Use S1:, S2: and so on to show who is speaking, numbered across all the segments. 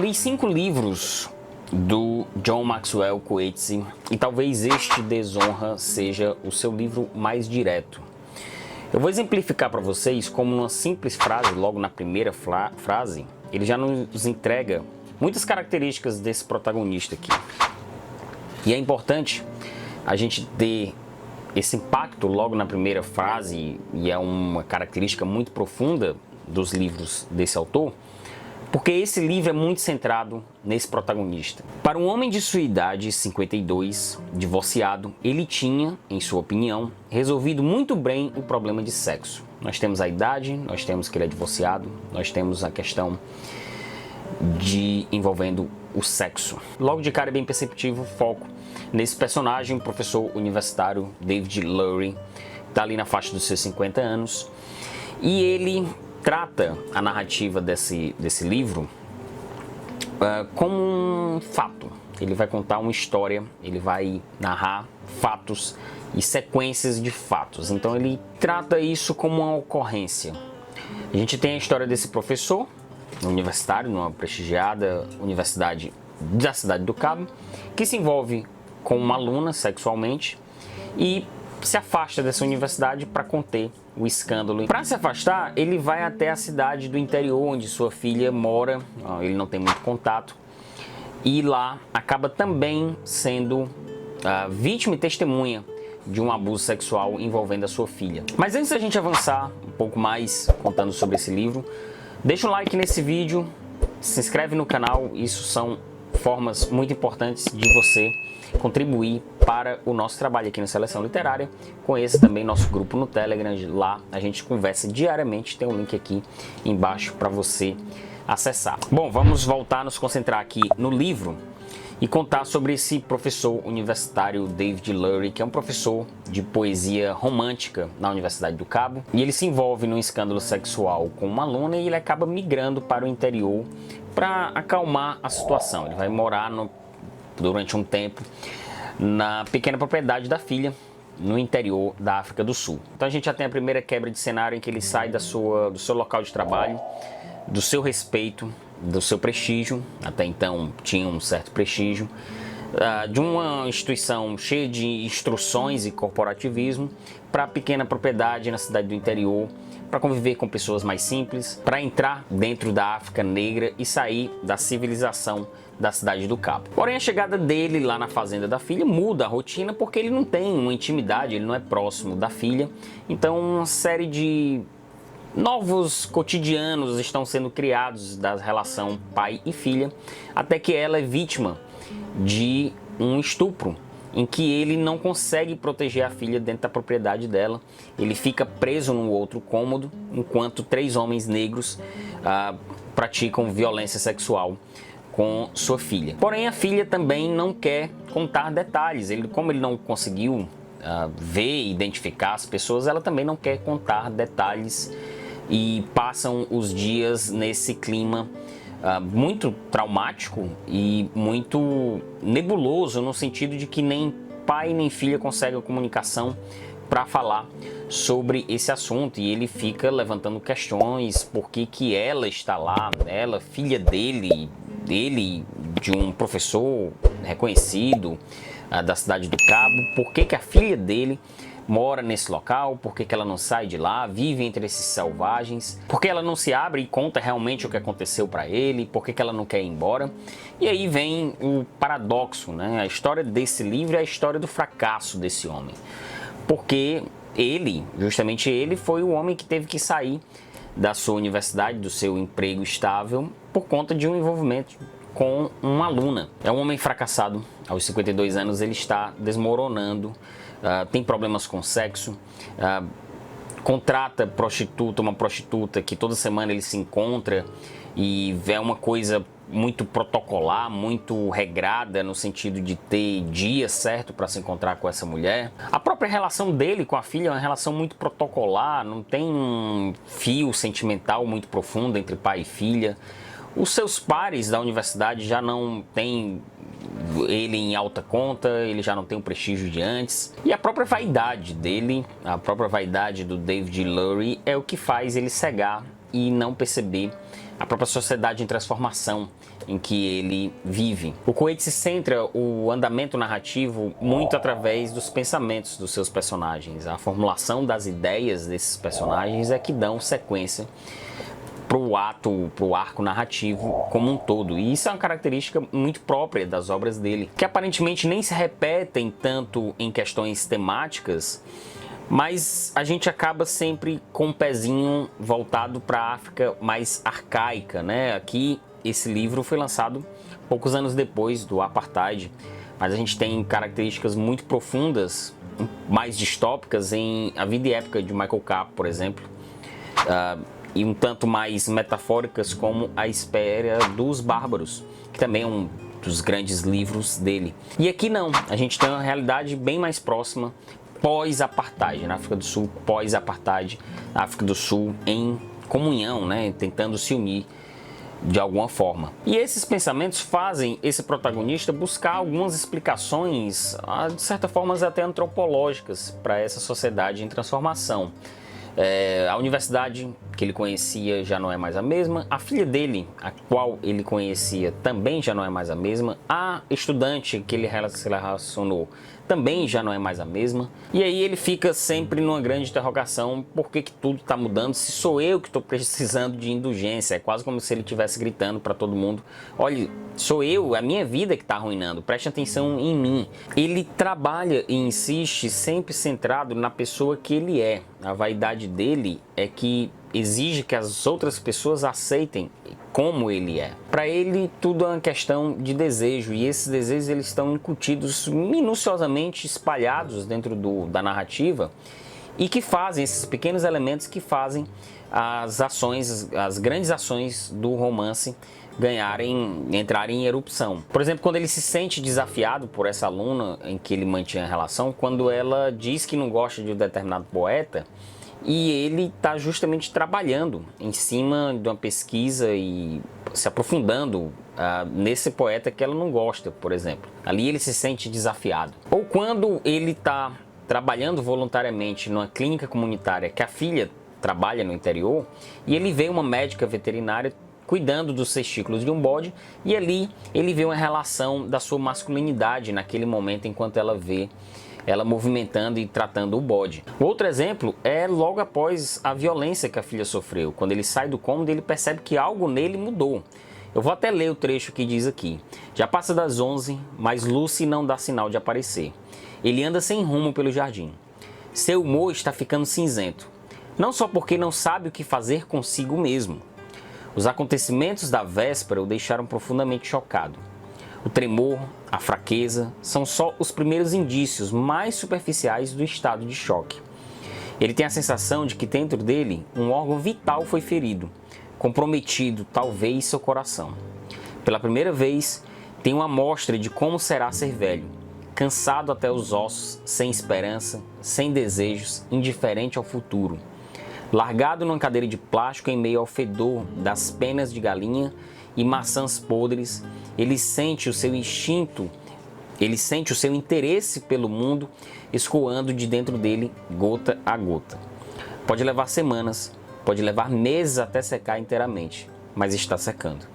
S1: li 5 livros do John Maxwell Coetzee e talvez este Desonra seja o seu livro mais direto. Eu vou exemplificar para vocês como numa simples frase, logo na primeira frase, ele já nos entrega muitas características desse protagonista aqui. E é importante a gente ter esse impacto logo na primeira frase, e é uma característica muito profunda dos livros desse autor, porque esse livro é muito centrado nesse protagonista. Para um homem de sua idade, 52, divorciado, ele tinha, em sua opinião, resolvido muito bem o problema de sexo. Nós temos a idade, nós temos que ele é divorciado, nós temos a questão envolvendo o sexo. Logo de cara é bem perceptível o foco nesse personagem, o professor universitário David Lurie, está ali na faixa dos seus 50 anos, e ele trata a narrativa desse livro como um fato. Ele vai contar uma história, ele vai narrar fatos e sequências de fatos. Então ele trata isso como uma ocorrência. A gente tem a história desse professor universitário, numa prestigiada universidade da cidade do Cabo, que se envolve com uma aluna sexualmente e se afasta dessa universidade para conter o escândalo. Para se afastar, ele vai até a cidade do interior onde sua filha mora, ele não tem muito contato, e lá acaba também sendo vítima e testemunha de um abuso sexual envolvendo a sua filha. Mas antes da gente avançar um pouco mais contando sobre esse livro, deixa um like nesse vídeo, se inscreve no canal, isso são formas muito importantes de você contribuir para o nosso trabalho aqui na Seleção Literária. Conheça também nosso grupo no Telegram, lá a gente conversa diariamente, tem um link aqui embaixo para você acessar. Bom, vamos voltar a nos concentrar aqui no livro e contar sobre esse professor universitário David Lurie, que é um professor de poesia romântica na Universidade do Cabo, e ele se envolve num escândalo sexual com uma aluna e ele acaba migrando para o interior para acalmar a situação. Ele vai morar durante um tempo na pequena propriedade da filha no interior da África do Sul. Então a gente já tem a primeira quebra de cenário em que ele sai do seu local de trabalho, do seu respeito, do seu prestígio, até então tinha um certo prestígio, de uma instituição cheia de instruções e corporativismo, para a pequena propriedade na cidade do interior, para conviver com pessoas mais simples, para entrar dentro da África negra e sair da civilização da cidade do Cabo. Porém, a chegada dele lá na fazenda da filha muda a rotina, porque ele não tem uma intimidade, ele não é próximo da filha, então uma série de novos cotidianos estão sendo criados da relação pai e filha, até que ela é vítima de um estupro, em que ele não consegue proteger a filha dentro da propriedade dela. Ele fica preso num outro cômodo, enquanto 3 homens negros praticam violência sexual com sua filha. Porém, a filha também não quer contar detalhes. Como ele não conseguiu ver e identificar as pessoas, ela também não quer contar detalhes, e passam os dias nesse clima muito traumático e muito nebuloso, no sentido de que nem pai nem filha conseguem a comunicação para falar sobre esse assunto, e ele fica levantando questões: por que ela está lá, ela, filha dele, de um professor reconhecido da cidade do Cabo, por que a filha dele mora nesse local, por que ela não sai de lá, vive entre esses selvagens, por que ela não se abre e conta realmente o que aconteceu para ele, por que ela não quer ir embora. E aí vem o paradoxo, né? A história desse livro é a história do fracasso desse homem, porque justamente ele foi o homem que teve que sair da sua universidade, do seu emprego estável, por conta de um envolvimento com uma aluna. É um homem fracassado, aos 52 anos ele está desmoronando, tem problemas com sexo, contrata uma prostituta que toda semana ele se encontra, e é uma coisa muito protocolar, muito regrada, no sentido de ter dia certo para se encontrar com essa mulher. A própria relação dele com a filha é uma relação muito protocolar, não tem um fio sentimental muito profundo entre pai e filha. Os seus pares da universidade já não têm ele em alta conta, ele já não tem o prestígio de antes. E a própria vaidade dele, a própria vaidade do David Lurie é o que faz ele cegar e não perceber a própria sociedade em transformação em que ele vive. O Coetzee centra o andamento narrativo muito através dos pensamentos dos seus personagens. A formulação das ideias desses personagens é que dão sequência pro arco narrativo como um todo. E isso é uma característica muito própria das obras dele, que aparentemente nem se repetem tanto em questões temáticas, mas a gente acaba sempre com um pezinho voltado para a África mais arcaica, né? Aqui, esse livro foi lançado poucos anos depois do Apartheid, mas a gente tem características muito profundas, mais distópicas em A Vida e Época de Michael Capra, por exemplo, e um tanto mais metafóricas como A Espera dos Bárbaros, que também é um dos grandes livros dele. E aqui não, a gente tem uma realidade bem mais próxima pós-apartheid, na África do Sul, pós-apartheid, na África do Sul em comunhão, né, tentando se unir de alguma forma. E esses pensamentos fazem esse protagonista buscar algumas explicações, de certa forma até antropológicas, para essa sociedade em transformação. A universidade que ele conhecia já não é mais a mesma, a filha dele, a qual ele conhecia, também já não é mais a mesma, a estudante que ele se relacionou também já não é mais a mesma, e aí ele fica sempre numa grande interrogação: por que tudo está mudando, se sou eu que estou precisando de indulgência? É quase como se ele estivesse gritando para todo mundo: olha, sou eu, a minha vida que está arruinando, preste atenção em mim. Ele trabalha e insiste sempre centrado na pessoa que ele é. A vaidade dele é que exige que as outras pessoas aceitem como ele é. Para ele, tudo é uma questão de desejo, e esses desejos eles estão incutidos, minuciosamente espalhados dentro da narrativa, e que fazem, esses pequenos elementos que fazem as ações, as grandes ações do romance entrarem em erupção. Por exemplo, quando ele se sente desafiado por essa aluna em que ele mantinha a relação, quando ela diz que não gosta de um determinado poeta, e ele está justamente trabalhando em cima de uma pesquisa e se aprofundando nesse poeta que ela não gosta, por exemplo. Ali ele se sente desafiado. Ou quando ele está trabalhando voluntariamente numa clínica comunitária que a filha trabalha no interior, e ele vê uma médica veterinária cuidando dos testículos de um bode, e ali ele vê uma relação da sua masculinidade naquele momento, enquanto ela vê ela movimentando e tratando o bode. Outro exemplo é logo após a violência que a filha sofreu. Quando ele sai do cômodo, ele percebe que algo nele mudou. Eu vou até ler o trecho que diz aqui: já passa das 11, mas Lucy não dá sinal de aparecer. Ele anda sem rumo pelo jardim. Seu humor está ficando cinzento, não só porque não sabe o que fazer consigo mesmo. Os acontecimentos da véspera o deixaram profundamente chocado. O tremor, a fraqueza, são só os primeiros indícios mais superficiais do estado de choque. Ele tem a sensação de que dentro dele um órgão vital foi ferido, comprometido talvez seu coração. Pela primeira vez, tem uma amostra de como será ser velho, cansado até os ossos, sem esperança, sem desejos, indiferente ao futuro. Largado numa cadeira de plástico em meio ao fedor das penas de galinha e maçãs podres, ele sente o seu instinto, ele sente o seu interesse pelo mundo escoando de dentro dele gota a gota. Pode levar semanas, pode levar meses até secar inteiramente, mas está secando.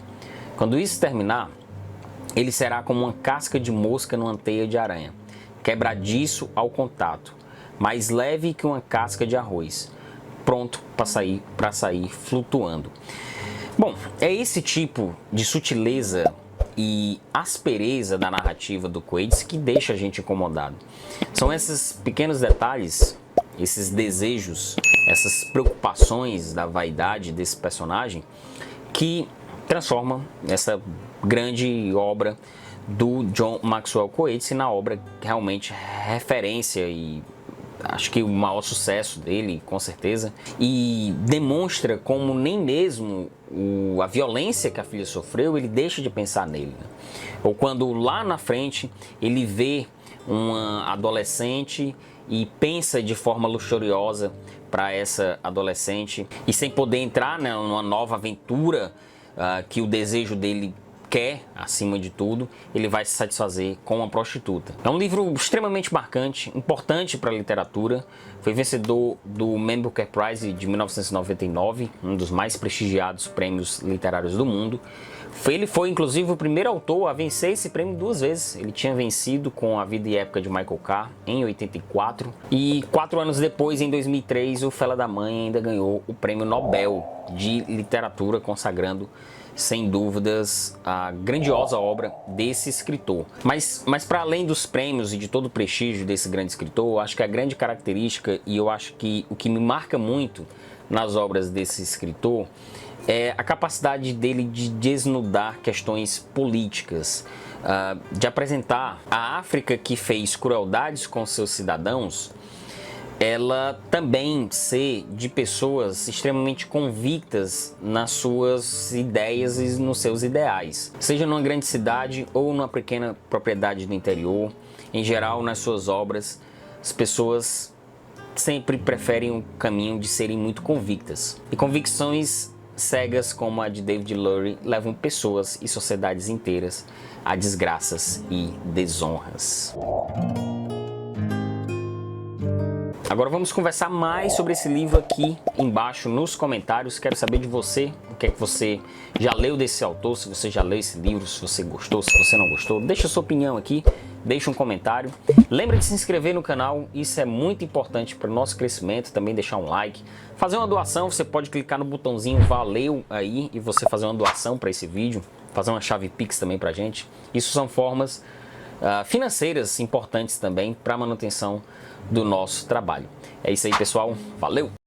S1: Quando isso terminar, ele será como uma casca de mosca numa teia de aranha, quebradiço ao contato, mais leve que uma casca de arroz, pronto para sair flutuando. Bom, é esse tipo de sutileza e aspereza da narrativa do Coetzee que deixa a gente incomodado. São esses pequenos detalhes, esses desejos, essas preocupações da vaidade desse personagem que transformam essa grande obra do John Maxwell Coetzee na obra realmente referência e acho que o maior sucesso dele, com certeza, e demonstra como nem mesmo a violência que a filha sofreu, ele deixa de pensar nele, né? Ou quando lá na frente ele vê uma adolescente e pensa de forma luxuriosa para essa adolescente, e sem poder entrar, né, numa nova aventura que o desejo dele quer, acima de tudo, ele vai se satisfazer com uma prostituta. É um livro extremamente marcante, importante para a literatura. Foi vencedor do Man Booker Prize de 1999, um dos mais prestigiados prêmios literários do mundo. Ele foi, inclusive, o primeiro autor a vencer esse prêmio 2 vezes. Ele tinha vencido com A Vida e Época de Michael Carr, em 84. E 4 anos depois, em 2003, o Fela da Mãe ainda ganhou o Prêmio Nobel de Literatura, consagrando, sem dúvidas, a grandiosa obra desse escritor. Mas para além dos prêmios e de todo o prestígio desse grande escritor, eu acho que a grande característica, e eu acho que o que me marca muito nas obras desse escritor, é a capacidade dele de desnudar questões políticas, de apresentar a África que fez crueldades com seus cidadãos, ela também ser de pessoas extremamente convictas nas suas ideias e nos seus ideais. Seja numa grande cidade ou numa pequena propriedade do interior, em geral nas suas obras, as pessoas sempre preferem o caminho de serem muito convictas. E convicções cegas como a de David Lurie levam pessoas e sociedades inteiras a desgraças e desonras. Agora vamos conversar mais sobre esse livro aqui embaixo nos comentários. Quero saber de você, o que é que você já leu desse autor, se você já leu esse livro, se você gostou, se você não gostou. Deixa a sua opinião aqui, deixa um comentário. Lembra de se inscrever no canal, isso é muito importante para o nosso crescimento, também deixar um like. Fazer uma doação, você pode clicar no botãozinho valeu aí e você fazer uma doação para esse vídeo, fazer uma chave Pix também para a gente. Isso são formas financeiras importantes também para a manutenção do nosso trabalho. É isso aí, pessoal. Valeu!